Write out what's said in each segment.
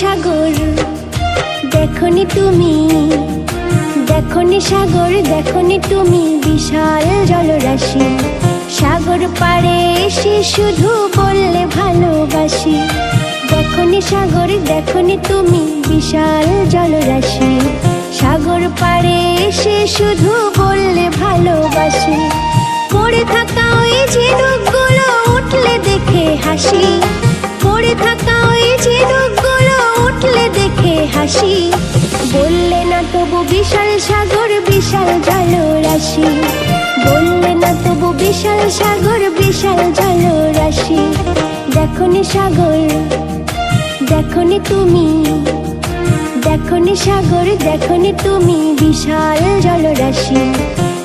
সাগর দেখনি তুমি, দেখনি সাগর দেখনি তুমি বিশাল জলরাশি। সাগর পাড়ে এসে শুধু বললে ভালোবাসি। দেখনি সাগর দেখনি তুমি বিশাল জলরাশি। সাগর পাড়ে এসে শুধু বললে ভালোবাসি। পড়ে থাকা ওই ঝিনুকগুলো উঠলে দেখে হাসি। পড়ে থাকা ওই ঝিনুকগুলো উঠলে দেখে হাসি। বললে না তবু বিশাল সাগর বিশাল জলরাশি। বললে না তবু বিশাল সাগর বিশাল জলরাশি। দেখনি সাগর দেখনি তুমি, দেখনি সাগর দেখনি তুমি বিশাল জলরাশি।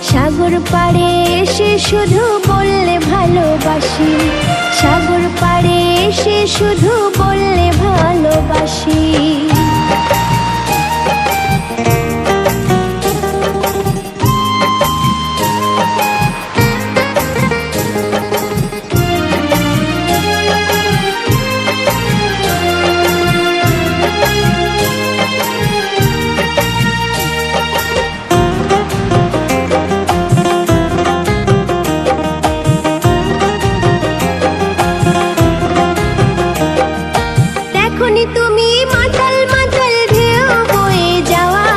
সাগর পাড়ে এসে শুধু বললে ভালোবাসি। সাগর পাড়ে এসে শুধু বললে ভালোবাসি। তুমি মাতাল মাতাল ঢেউ বয়ে যাওয়া,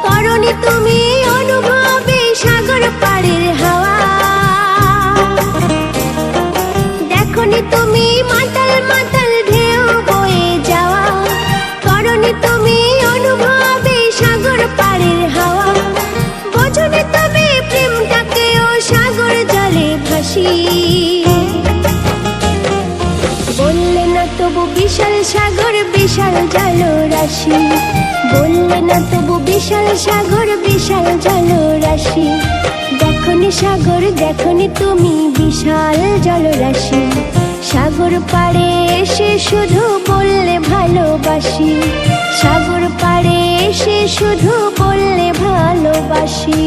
করনি তুমি অনুভবে সাগর পাড়ের হাওয়া। দেখনি তুমি মাতাল মাতাল ঢেউ বয়ে যাওয়া, করনি তুমি অনুভবে সাগর পাড়ের হাওয়া। বোঝনি তবে প্রেমটাকেও সাগর জলে ভাসি। বললে না তবু বিশাল সাগর বিশাল জলরাশি। বললে না তবু বিশাল সাগর বিশাল জলরাশি। দেখনি সাগর দেখনি তুমি বিশাল জলরাশি। সাগর পাড়ে এসে শুধু বললে ভালোবাসি। সাগর পাড়ে এসে শুধু বললে ভালোবাসি।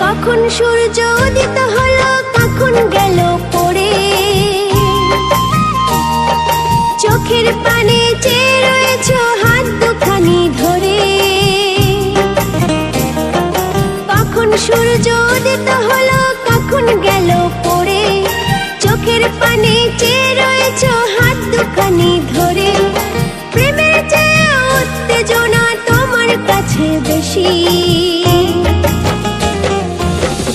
কখন সূর্য উদিত হলো কখন গেল পড়ে, চোখের পানে চেয়ে রয়েছ হাত দুখানি ধরে। কখন সূর্য উদিত হলো কখন গেল পড়ে, চোখের পানে চেয়ে রয়েছ হাত দুখানি ধরে। প্রেমের চেয়ে উত্তেজনা তোমার কাছে বেশি।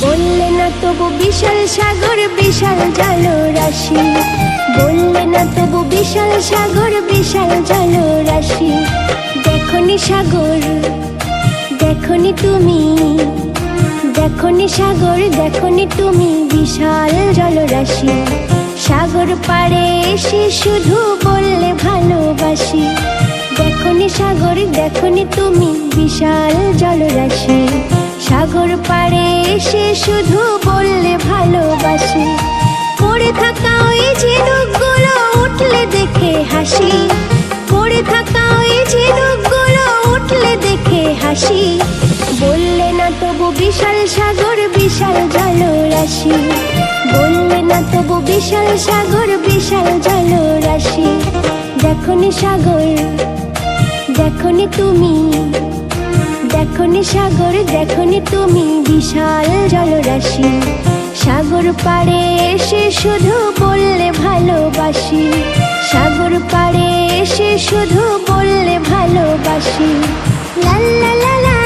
বললে না তবু বিশাল সাগর বিশাল জলরাশি। বললে না তবু বিশাল সাগর বিশাল জলরাশি। দেখনি সাগর দেখনি তুমি, দেখনি সাগর দেখনি তুমি বিশাল জলরাশি। সাগর পাড়ে এসে শুধু বললে ভালোবাসি। দেখনি সাগর দেখনি তুমি বিশাল জলরাশি। সাগর পাড়ে এসে শুধু বললে ভালোবাসি। পড়ে থাকা ওই ঝিনুকগুলো উঠলে দেখে হাসি। পড়ে থাকা ওই ঝিনুকগুলো উঠলে দেখে হাসি। বললে না তবু বিশাল সাগর বিশাল ভালোবাসি। বললে না তবু বিশাল সাগর বিশাল জলরাশি। দেখনি সাগর দেখনি তুমি, দেখনি সাগর দেখনি তুমি বিশাল জলরাশি। সাগর পাড়ে এসে শুধু বললে ভালোবাসি। সাগর পাড়ে এসে শুধু বললে ভালোবাসি। লা লা লা লা